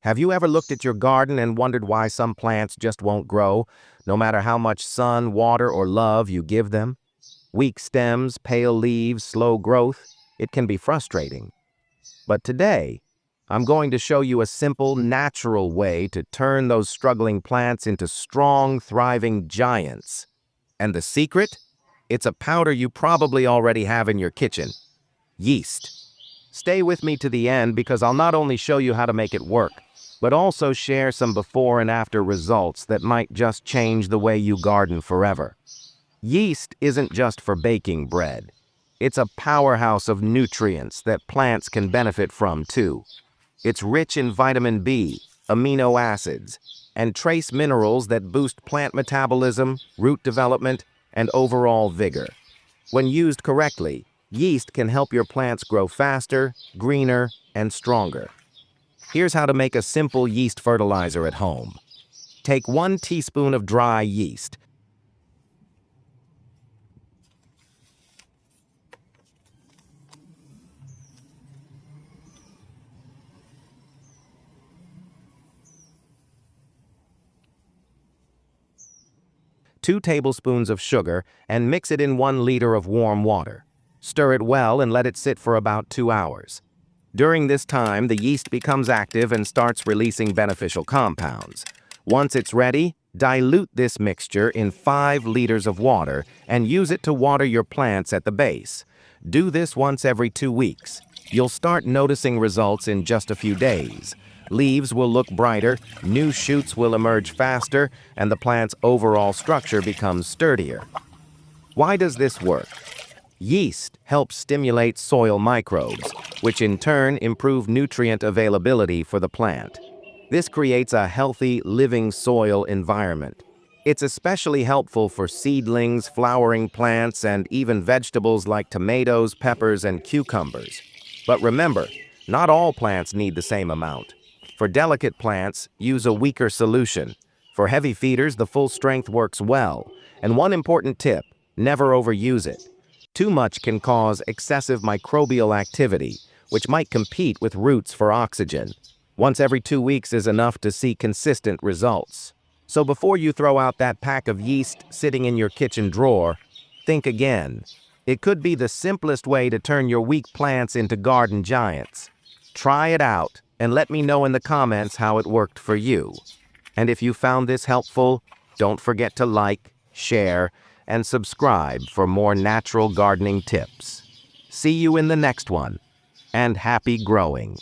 Have you ever looked at your garden and wondered why some plants just won't grow, no matter how much sun, water, or love you give them? Weak stems, pale leaves, slow growth, it can be frustrating. But today, I'm going to show you a simple, natural way to turn those struggling plants into strong, thriving giants. And the secret? It's a powder you probably already have in your kitchen: yeast. Stay with me to the end because I'll not only show you how to make it work, but also share some before and after results that might just change the way you garden forever. Yeast isn't just for baking bread. It's a powerhouse of nutrients that plants can benefit from too. It's rich in vitamin B, amino acids, and trace minerals that boost plant metabolism, root development, and overall vigor. When used correctly, yeast can help your plants grow faster, greener, and stronger. Here's how to make a simple yeast fertilizer at home. Take 1 teaspoon of dry yeast. Two tablespoons of sugar and mix it in 1 liter of warm water. Stir it well and let it sit for about 2 hours. During this time, the yeast becomes active and starts releasing beneficial compounds. Once it's ready, dilute this mixture in 5 liters of water and use it to water your plants at the base. Do this once every 2 weeks. You'll start noticing results in just a few days. Leaves will look brighter, new shoots will emerge faster, and the plant's overall structure becomes sturdier. Why does this work? Yeast helps stimulate soil microbes, which in turn improve nutrient availability for the plant. This creates a healthy, living soil environment. It's especially helpful for seedlings, flowering plants, and even vegetables like tomatoes, peppers, and cucumbers. But remember, not all plants need the same amount. For delicate plants, use a weaker solution. For heavy feeders, the full strength works well. And one important tip: never overuse it. Too much can cause excessive microbial activity, which might compete with roots for oxygen. Once every 2 weeks is enough to see consistent results. So before you throw out that pack of yeast sitting in your kitchen drawer, think again. It could be the simplest way to turn your weak plants into garden giants. Try it out and let me know in the comments how it worked for you. And if you found this helpful, don't forget to like, share, and subscribe for more natural gardening tips. See you in the next one, and happy growing!